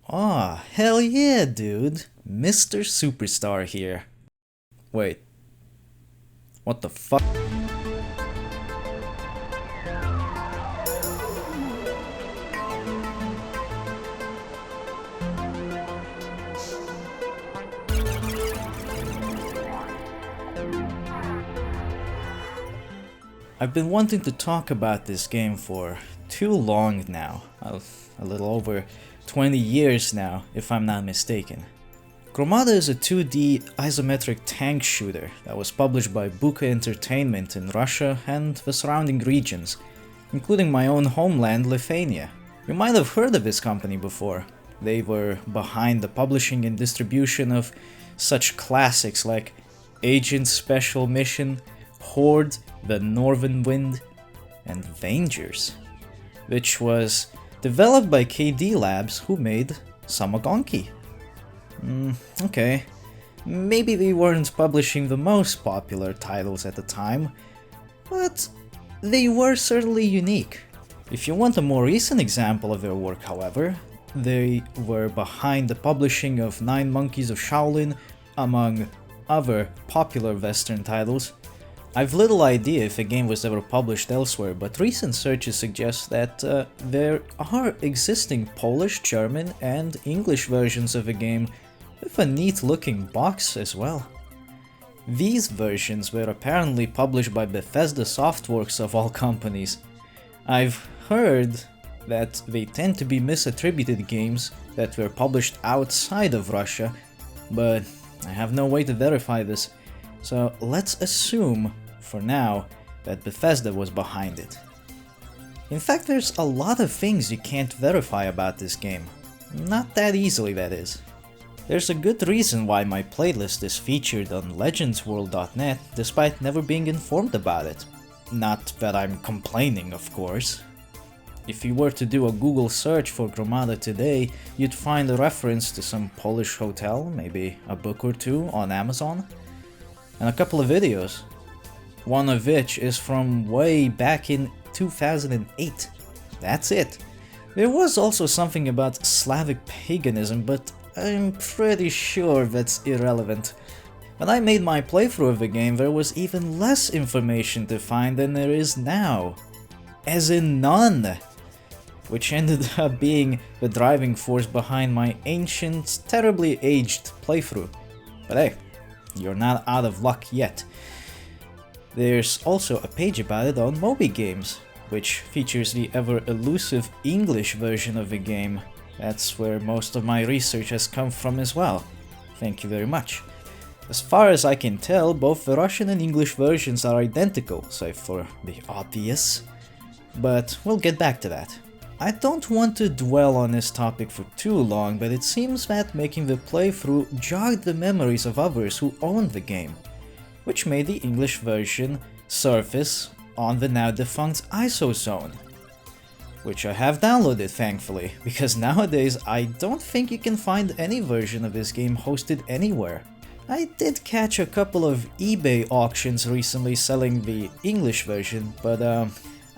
Aw, hell yeah, dude. Mr. Superstar here. Wait, what the fuck? I've been wanting to talk about this game for too long now. A little over 20 years now, if I'm not mistaken. Gromada is a 2D isometric tank shooter that was published by Buka Entertainment in Russia and the surrounding regions, including my own homeland, Lithuania. You might have heard of this company before. They were behind the publishing and distribution of such classics like Agent Special Mission, Horde, The Northern Wind, and Vangers, which was developed by KD Labs, who made Samagonki. Okay, maybe they weren't publishing the most popular titles at the time, but they were certainly unique. If you want a more recent example of their work, however, they were behind the publishing of Nine Monkeys of Shaolin, among other popular Western titles. I've little idea if a game was ever published elsewhere, but recent searches suggest that there are existing Polish, German, and English versions of the game with a neat looking box as well. These versions were apparently published by Bethesda Softworks of all companies. I've heard that they tend to be misattributed games that were published outside of Russia, but I have no way to verify this, so let's assume for now that Bethesda was behind it. In fact, there's a lot of things you can't verify about this game. Not that easily, that is. There's a good reason why my playlist is featured on legendsworld.net despite never being informed about it. Not that I'm complaining, of course. If you were to do a Google search for Gromada today, you'd find a reference to some Polish hotel, maybe a book or two on Amazon, and a couple of videos. One of which is from way back in 2008. That's it. There was also something about Slavic paganism, but I'm pretty sure that's irrelevant. When I made my playthrough of the game, there was even less information to find than there is now. As in none! Which ended up being the driving force behind my ancient, terribly aged playthrough. But hey, you're not out of luck yet. There's also a page about it on Moby Games, which features the ever-elusive English version of the game. That's where most of my research has come from as well. Thank you very much. As far as I can tell, both the Russian and English versions are identical, save for the obvious. But we'll get back to that. I don't want to dwell on this topic for too long, but it seems that making the playthrough jogged the memories of others who owned the game, which made the English version surface on the now defunct ISO which I have downloaded thankfully, because nowadays I don't think you can find any version of this game hosted anywhere. I did catch a couple of eBay auctions recently selling the English version, but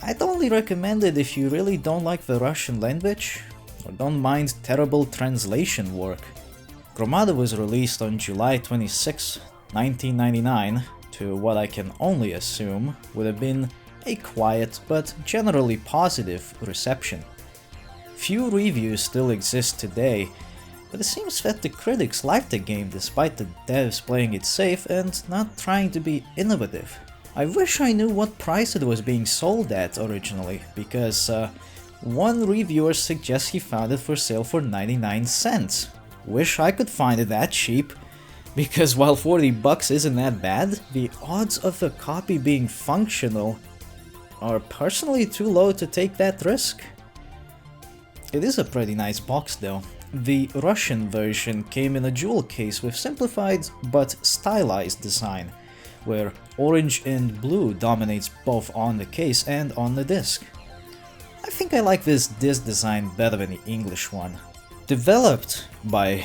I'd only recommend it if you really don't like the Russian language or don't mind terrible translation work. Gromada was released on July 26, 1999, to what I can only assume would have been a quiet but generally positive reception. Few reviews still exist today, but it seems that the critics liked the game despite the devs playing it safe and not trying to be innovative. I wish I knew what price it was being sold at originally, because one reviewer suggests he found it for sale for 99 cents. Wish I could find it that cheap, because while 40 bucks isn't that bad, the odds of the copy being functional are personally too low to take that risk. It is a pretty nice box though. The Russian version came in a jewel case with simplified but stylized design, where orange and blue dominates both on the case and on the disc. I think I like this disc design better than the English one. Developed by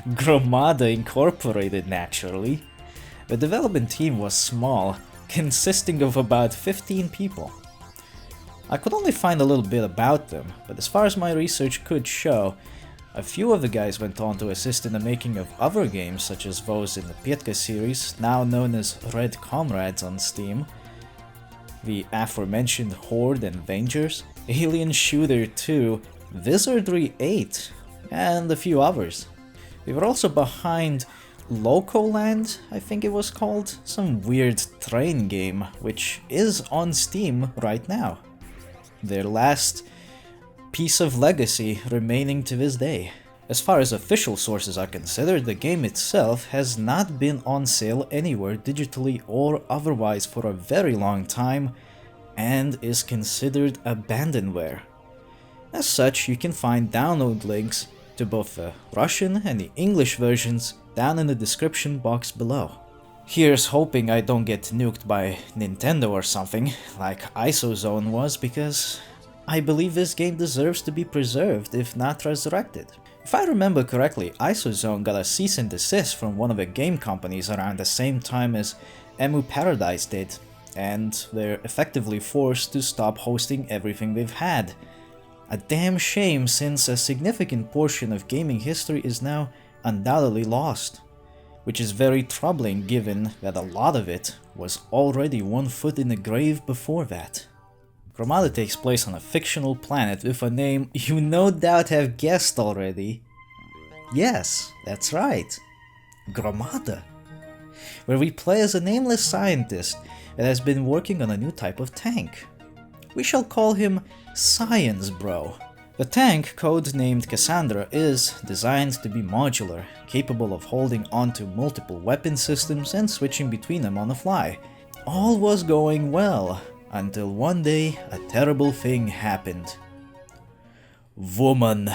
Gromada Incorporated naturally, the development team was small, consisting of about 15 people. I could only find a little bit about them, but as far as my research could show, a few of the guys went on to assist in the making of other games such as those in the Pietka series, now known as Red Comrades on Steam, the aforementioned Horde and Vengers, Alien Shooter 2, Wizardry 8, and a few others. They were also behind Locoland, I think it was called, some weird train game, which is on Steam right now. Their last piece of legacy remaining to this day. As far as official sources are considered, the game itself has not been on sale anywhere digitally or otherwise for a very long time and is considered abandonware. As such, you can find download links to both the Russian and the English versions down in the description box below. Here's hoping I don't get nuked by Nintendo or something, like IsoZone was, because I believe this game deserves to be preserved, if not resurrected. If I remember correctly, IsoZone got a cease and desist from one of the game companies around the same time as Emu Paradise did, and they're effectively forced to stop hosting everything they've had. A damn shame, since a significant portion of gaming history is now undoubtedly lost, which is very troubling given that a lot of it was already one foot in the grave before that. Gromada takes place on a fictional planet with a name you no doubt have guessed already. Yes, that's right, Gromada, where we play as a nameless scientist that has been working on a new type of tank. We shall call him Science Bro. The tank, code-named Cassandra, is designed to be modular, capable of holding onto multiple weapon systems and switching between them on the fly. All was going well, until one day a terrible thing happened. Woman.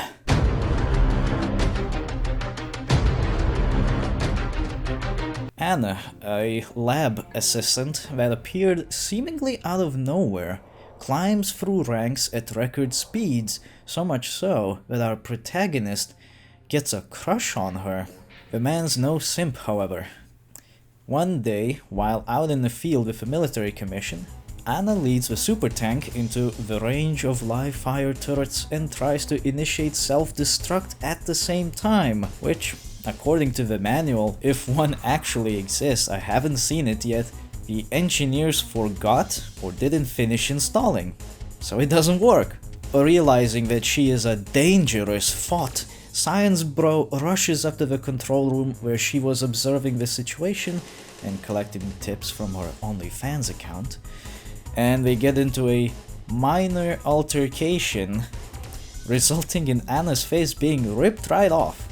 Anna, a lab assistant that appeared seemingly out of nowhere, climbs through ranks at record speeds, so much so that our protagonist gets a crush on her. The man's no simp, however. One day, while out in the field with a military commission, Anna leads the super tank into the range of live fire turrets and tries to initiate self-destruct at the same time, which, according to the manual, if one actually exists, I haven't seen it yet, the engineers forgot or didn't finish installing, so it doesn't work. Realizing that she is a dangerous thought, Science Bro rushes up to the control room where she was observing the situation and collecting tips from her OnlyFans account, and they get into a minor altercation, resulting in Anna's face being ripped right off.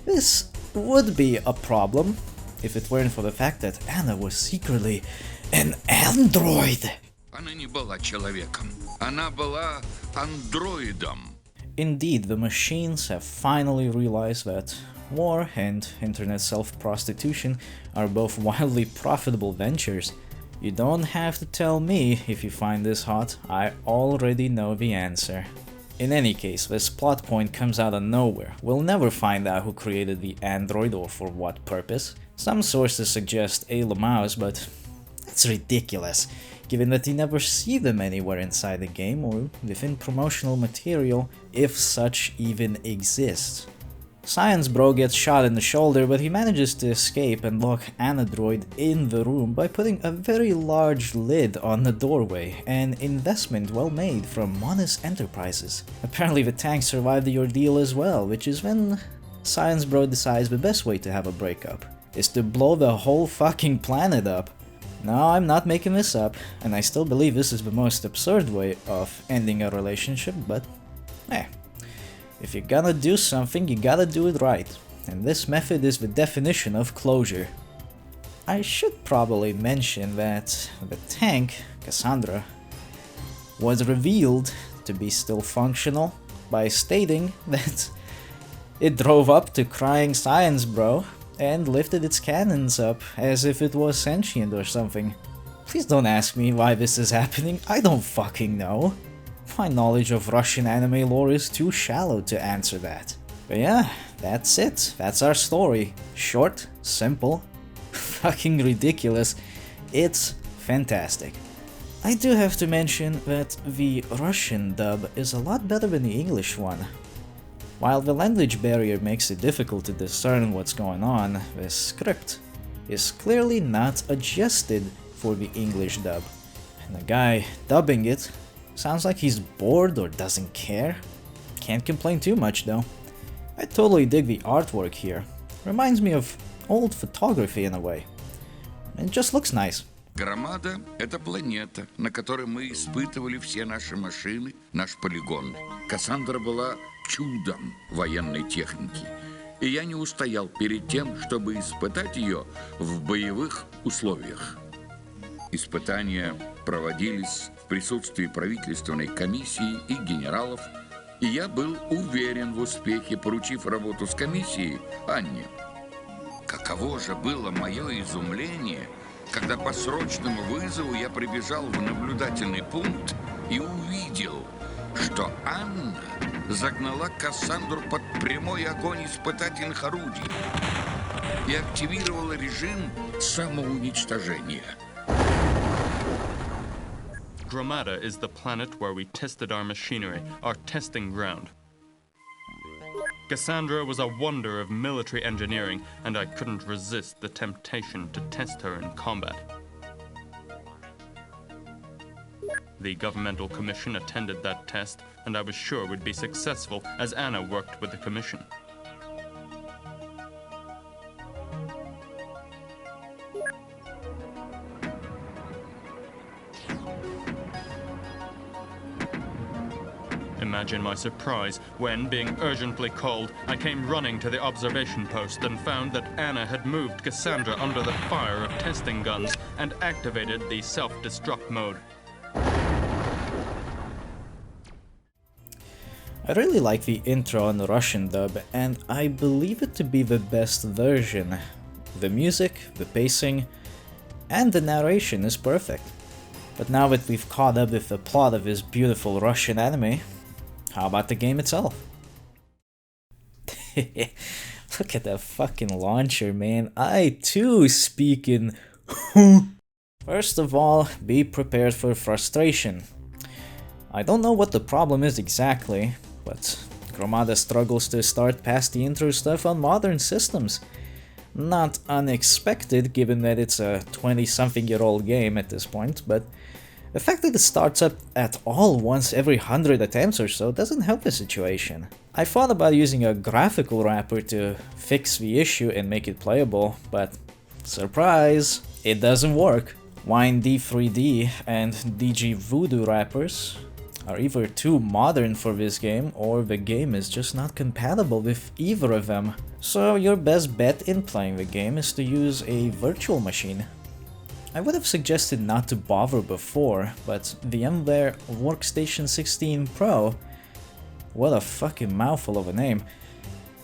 This would be a problem if it weren't for the fact that Anna was secretly an android. Она не была человеком. Она была андроидом. Indeed, the machines have finally realized that war and internet self-prostitution are both wildly profitable ventures. You don't have to tell me if you find this hot, I already know the answer. In any case, this plot point comes out of nowhere. We'll never find out who created the android or for what purpose. Some sources suggest Ayla Mouse, but that's ridiculous, given that you never see them anywhere inside the game or within promotional material, if such even exists. Science Bro gets shot in the shoulder, but he manages to escape and lock Anadroid in the room by putting a very large lid on the doorway, an investment well made from Monis Enterprises. Apparently the tank survived the ordeal as well, which is when Science Bro decides the best way to have a breakup is to blow the whole fucking planet up. No, I'm not making this up, and I still believe this is the most absurd way of ending a relationship, but if you're gonna do something, you gotta do it right, and this method is the definition of closure. I should probably mention that the tank, Cassandra, was revealed to be still functional by stating that it drove up to crying Science Bro and lifted its cannons up as if it was sentient or something. Please don't ask me why this is happening, I don't fucking know. My knowledge of Russian anime lore is too shallow to answer that. But yeah, that's it. That's our story. Short, simple, fucking ridiculous. It's fantastic. I do have to mention that the Russian dub is a lot better than the English one. While the language barrier makes it difficult to discern what's going on, the script is clearly not adjusted for the English dub. And the guy dubbing it sounds like he's bored or doesn't care. Can't complain too much though. I totally dig the artwork here. Reminds me of old photography in a way. It just looks nice. Громада – это планета, на которой мы испытывали все наши машины, наш полигон. Кассандра была чудом военной техники, и я не устоял перед тем, чтобы испытать ее в боевых условиях. Испытания проводились в присутствии правительственной комиссии и генералов, и я был уверен в успехе, поручив работу с комиссией Анне. Каково же было мое изумление, когда по срочному вызову я прибежал в наблюдательный пункт и увидел, что Анна загнала Кассандру под прямой огонь испытательных орудий и активировала режим самоуничтожения. Gromada is the planet where we tested our machinery, our testing ground. Cassandra was a wonder of military engineering, and I couldn't resist the temptation to test her in combat. The governmental commission attended that test, and I was sure we'd be successful as Anna worked with the commission. Imagine my surprise when, being urgently called, I came running to the observation post and found that Anna had moved Cassandra under the fire of testing guns and activated the self-destruct mode. I really like the intro on the Russian dub, and I believe it to be the best version. The music, the pacing, and the narration is perfect. But now that we've caught up with the plot of this beautiful Russian anime, how about the game itself? Look at that fucking launcher, man. I too speak in First of all, be prepared for frustration. I don't know what the problem is exactly, but Gromada struggles to start past the intro stuff on modern systems. Not unexpected given that it's a 20-something-year-old game at this point, but the fact that it starts up at all once every 100 attempts or so doesn't help the situation. I thought about using a graphical wrapper to fix the issue and make it playable, but surprise, it doesn't work. Wine D3D and DG Voodoo wrappers are either too modern for this game, or the game is just not compatible with either of them. So your best bet in playing the game is to use a virtual machine. I would have suggested not to bother before, but the VMware Workstation 16 Pro, what a fucking mouthful of a name,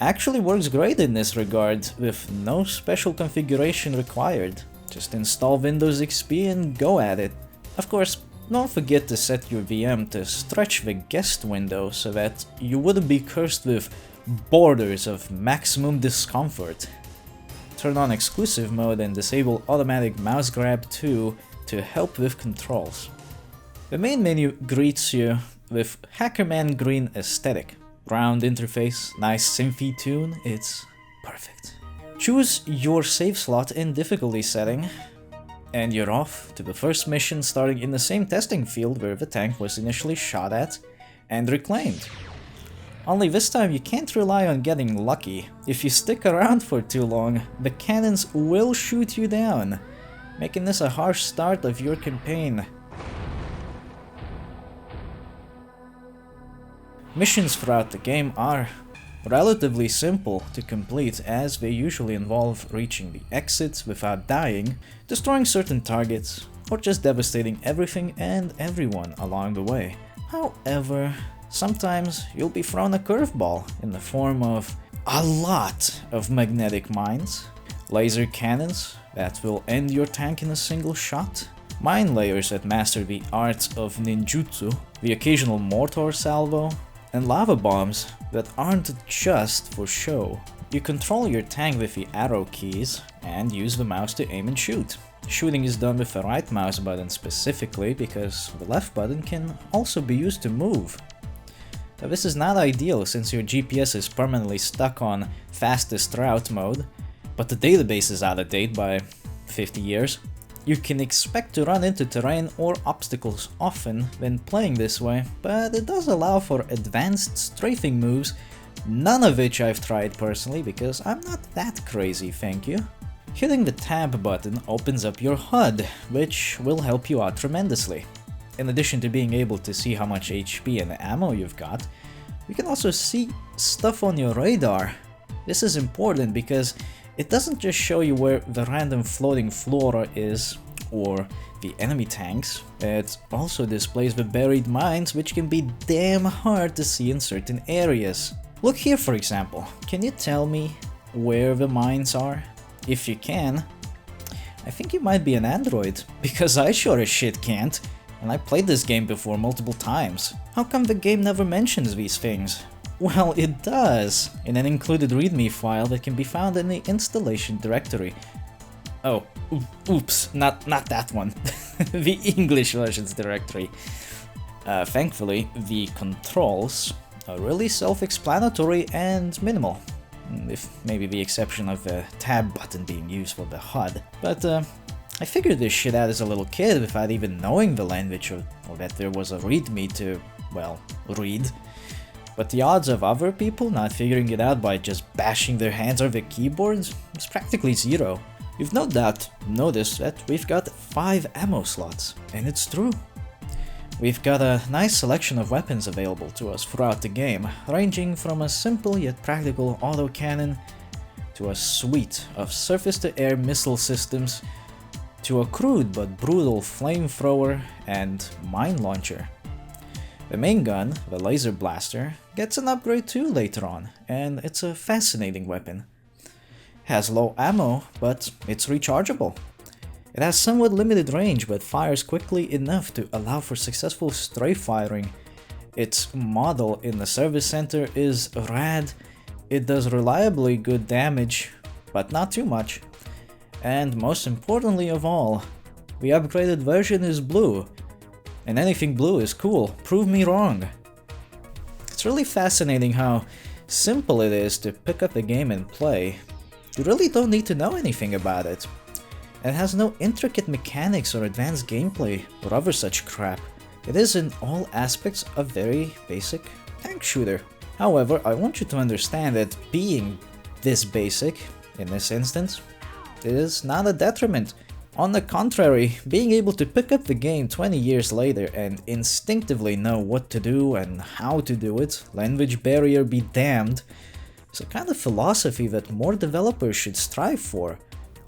actually works great in this regard, with no special configuration required. Just install Windows XP and go at it. Of course, don't forget to set your VM to stretch the guest window so that you wouldn't be cursed with borders of maximum discomfort. Turn on exclusive mode and disable automatic mouse grab too to help with controls. The main menu greets you with Hackerman Green aesthetic. Round interface, nice synthy tune, it's perfect. Choose your save slot in difficulty setting, and you're off to the first mission, starting in the same testing field where the tank was initially shot at and reclaimed. Only this time you can't rely on getting lucky. If you stick around for too long, the cannons will shoot you down, making this a harsh start of your campaign. Missions throughout the game are relatively simple to complete, as they usually involve reaching the exits without dying, destroying certain targets, or just devastating everything and everyone along the way. However, sometimes you'll be thrown a curveball in the form of a lot of magnetic mines, laser cannons that will end your tank in a single shot, mine layers that master the art of ninjutsu, the occasional mortar salvo, and lava bombs that aren't just for show. You control your tank with the arrow keys and use the mouse to aim and shoot. Shooting is done with the right mouse button specifically because the left button can also be used to move. Now, this is not ideal since your GPS is permanently stuck on fastest route mode, but the database is out of date by 50 years. You can expect to run into terrain or obstacles often when playing this way, but it does allow for advanced strafing moves, none of which I've tried personally because I'm not that crazy, thank you. Hitting the tab button opens up your HUD, which will help you out tremendously. In addition to being able to see how much HP and ammo you've got, you can also see stuff on your radar. This is important because it doesn't just show you where the random floating flora is or the enemy tanks, it also displays the buried mines, which can be damn hard to see in certain areas. Look here, for example. Can you tell me where the mines are? If you can, I think you might be an android, because I sure as shit can't, and I played this game before multiple times. How come the game never mentions these things? Well, it does, in an included readme file that can be found in the installation directory. Oh, oops, not that one. The English version's directory. Thankfully, the controls are really self-explanatory and minimal, with maybe the exception of the tab button being used for the HUD. But I figured this shit out as a little kid without even knowing the language or that there was a readme to, well, read. But the odds of other people not figuring it out by just bashing their hands on the keyboards is practically zero. You've no doubt noticed that we've got 5 ammo slots, and it's true. We've got a nice selection of weapons available to us throughout the game, ranging from a simple yet practical autocannon to a suite of surface-to-air missile systems to a crude but brutal flamethrower and mine launcher. The main gun, the laser blaster, gets an upgrade too later on, and it's a fascinating weapon. Has low ammo, but it's rechargeable. It has somewhat limited range, but fires quickly enough to allow for successful strafe firing. Its model in the service center is rad, it does reliably good damage, but not too much. And most importantly of all, the upgraded version is blue. And anything blue is cool, prove me wrong. It's really fascinating how simple it is to pick up a game and play. You really don't need to know anything about it. It has no intricate mechanics or advanced gameplay or other such crap. It is in all aspects a very basic tank shooter. However, I want you to understand that being this basic, in this instance, is not a detriment. On the contrary, being able to pick up the game 20 years later and instinctively know what to do and how to do it, language barrier be damned, is a kind of philosophy that more developers should strive for.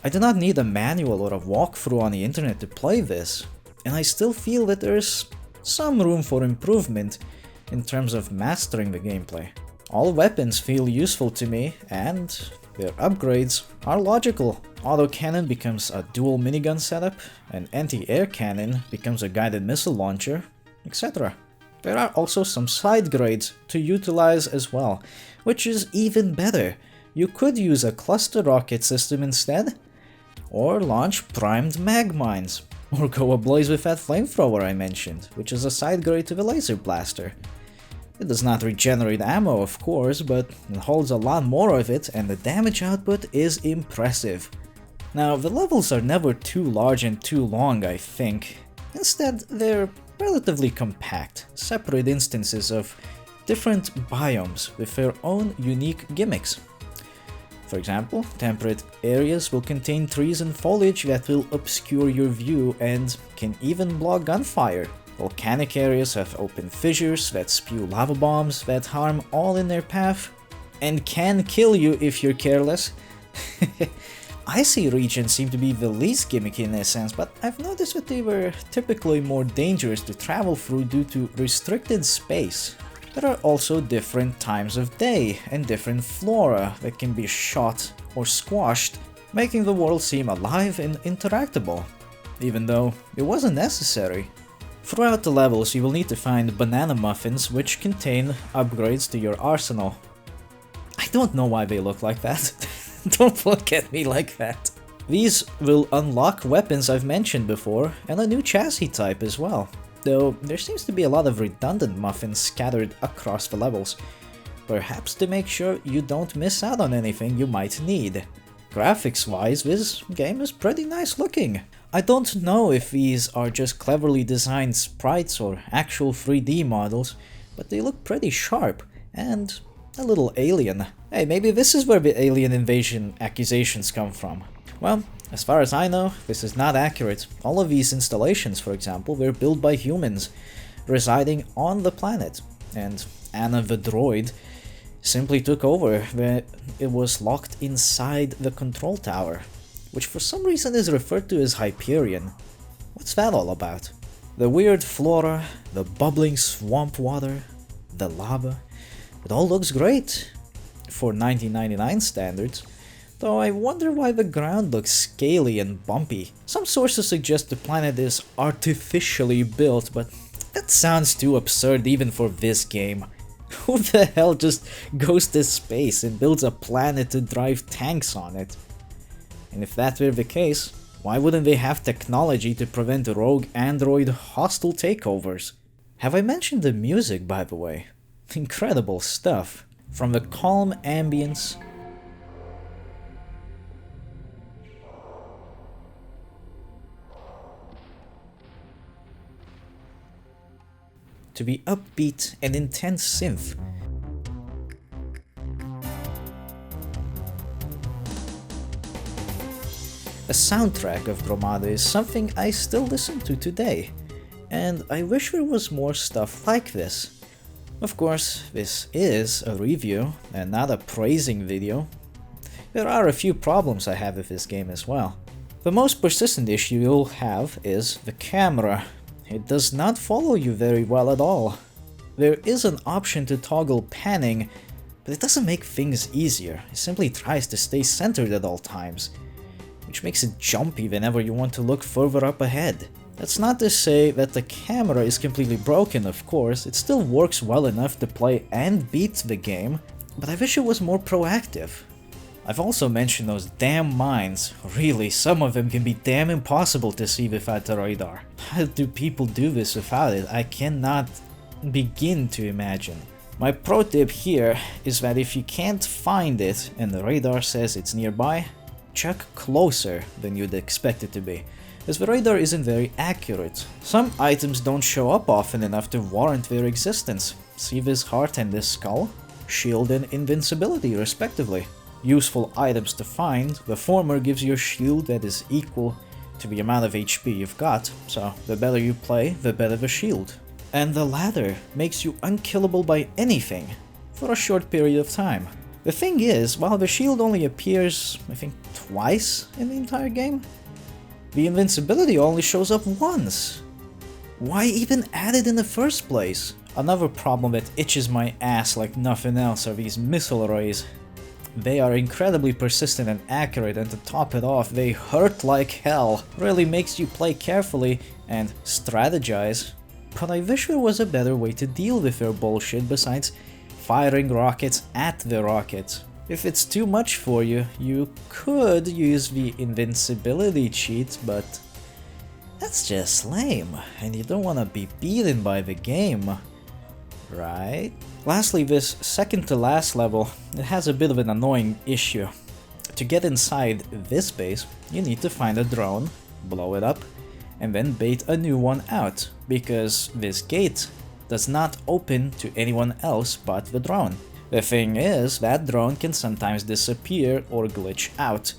I do not need a manual or a walkthrough on the internet to play this, and I still feel that there's some room for improvement in terms of mastering the gameplay. All weapons feel useful to me, and their upgrades are logical. Autocannon becomes a dual minigun setup, an anti-air cannon becomes a guided missile launcher, etc. There are also some side grades to utilize as well, which is even better. You could use a cluster rocket system instead, or launch primed mag mines, or go ablaze with that flamethrower I mentioned, which is a side grade to the laser blaster. It does not regenerate ammo, of course, but it holds a lot more of it, and the damage output is impressive. Now, the levels are never too large and too long, I think. Instead, they're relatively compact, separate instances of different biomes with their own unique gimmicks. For example, temperate areas will contain trees and foliage that will obscure your view and can even block gunfire. Volcanic areas have open fissures that spew lava bombs that harm all in their path and can kill you if you're careless. Icy regions seem to be the least gimmicky in this sense, but I've noticed that they were typically more dangerous to travel through due to restricted space. There are also different times of day and different flora that can be shot or squashed, making the world seem alive and interactable, even though it wasn't necessary. Throughout the levels you will need to find banana muffins which contain upgrades to your arsenal. I don't know why they look like that. Don't look at me like that. These will unlock weapons I've mentioned before, and a new chassis type as well, though there seems to be a lot of redundant muffins scattered across the levels, perhaps to make sure you don't miss out on anything you might need. Graphics-wise, this game is pretty nice looking. I don't know if these are just cleverly designed sprites or actual 3D models, but they look pretty sharp and a little alien. Hey, maybe this is where the alien invasion accusations come from. Well, as far as I know, this is not accurate. All of these installations, for example, were built by humans residing on the planet, and Anna the droid simply took over where it was locked inside the control tower, which for some reason is referred to as Hyperion. What's that all about? The weird flora, the bubbling swamp water, the lava, it all looks great for 1999 standards, though I wonder why the ground looks scaly and bumpy. Some sources suggest the planet is artificially built, but that sounds too absurd even for this game. Who the hell just goes to space and builds a planet to drive tanks on it? And if that were the case, why wouldn't they have technology to prevent rogue android hostile takeovers? Have I mentioned the music, by the way? Incredible stuff. From the calm ambience to the upbeat and intense synth. The soundtrack of Gromada is something I still listen to today, and I wish there was more stuff like this. Of course, this is a review and not a praising video. There are a few problems I have with this game as well. The most persistent issue you'll have is the camera. It does not follow you very well at all. There is an option to toggle panning, but it doesn't make things easier. It simply tries to stay centered at all times, which makes it jumpy whenever you want to look further up ahead. That's not to say that the camera is completely broken, of course. It still works well enough to play and beat the game, but I wish it was more proactive. I've also mentioned those damn mines. Really, some of them can be damn impossible to see without the radar. How do people do this without it? I cannot begin to imagine. My pro tip here is that if you can't find it and the radar says it's nearby, check closer than you'd expect it to be, as the radar isn't very accurate. Some items don't show up often enough to warrant their existence. See this heart and this skull? Shield and invincibility respectively. Useful items to find, the former gives you a shield that is equal to the amount of HP you've got, so the better you play, the better the shield. And the latter makes you unkillable by anything, for a short period of time. The thing is, while the shield only appears, I think, twice in the entire game, the invincibility only shows up once. Why even add it in the first place? Another problem that itches my ass like nothing else are these missile arrays. They are incredibly persistent and accurate, and to top it off, they hurt like hell. Really makes you play carefully and strategize. But I wish there was a better way to deal with their bullshit besides firing rockets at the rockets. If it's too much for you, you could use the invincibility cheat, but that's just lame, and you don't want to be beaten by the game, right? Lastly, this second to last level, it has a bit of an annoying issue. To get inside this base, you need to find a drone, blow it up, and then bait a new one out, because this gate does not open to anyone else but the drone. The thing is, that drone can sometimes disappear or glitch out,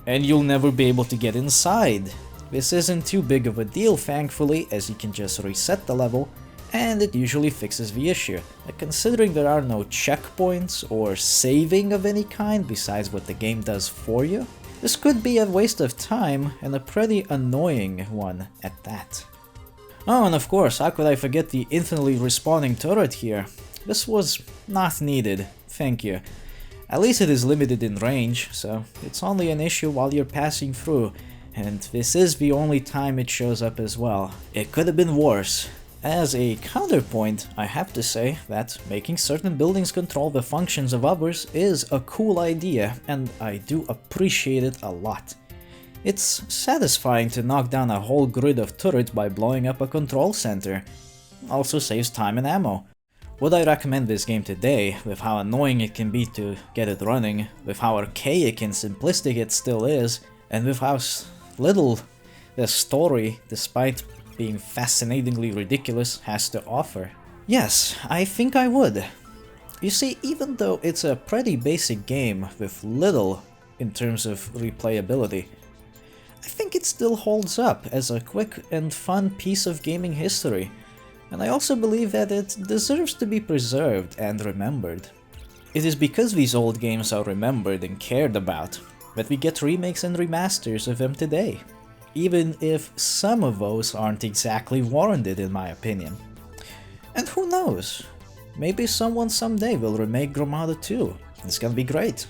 and you'll never be able to get inside. This isn't too big of a deal, thankfully, as you can just reset the level, and it usually fixes the issue. Considering there are no checkpoints or saving of any kind besides what the game does for you, this could be a waste of time and a pretty annoying one at that. Oh, and of course, how could I forget the infinitely respawning turret here? This was not needed, thank you. At least it is limited in range, so it's only an issue while you're passing through, and this is the only time it shows up as well. It could have been worse. As a counterpoint, I have to say that making certain buildings control the functions of others is a cool idea, and I do appreciate it a lot. It's satisfying to knock down a whole grid of turrets by blowing up a control center. Also saves time and ammo. Would I recommend this game today, with how annoying it can be to get it running, with how archaic and simplistic it still is, and with how little the story, despite being fascinatingly ridiculous, has to offer? Yes, I think I would. You see, even though it's a pretty basic game with little in terms of replayability, I think it still holds up as a quick and fun piece of gaming history, and I also believe that it deserves to be preserved and remembered. It is because these old games are remembered and cared about that we get remakes and remasters of them today, even if some of those aren't exactly warranted in my opinion. And who knows, maybe someone someday will remake Gromada 2, it's gonna be great.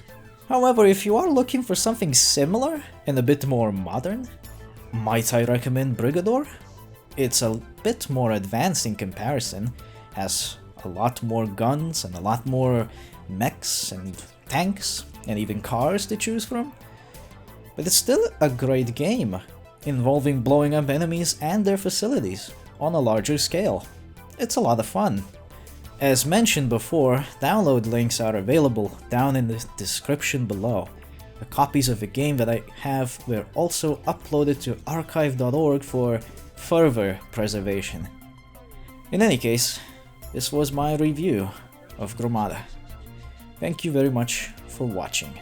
However, if you are looking for something similar and a bit more modern, might I recommend Brigador? It's a bit more advanced in comparison, has a lot more guns and a lot more mechs and tanks and even cars to choose from. But it's still a great game, involving blowing up enemies and their facilities on a larger scale. It's a lot of fun. As mentioned before, download links are available down in the description below. The copies of the game that I have were also uploaded to archive.org for further preservation. In any case, this was my review of Gromada. Thank you very much for watching.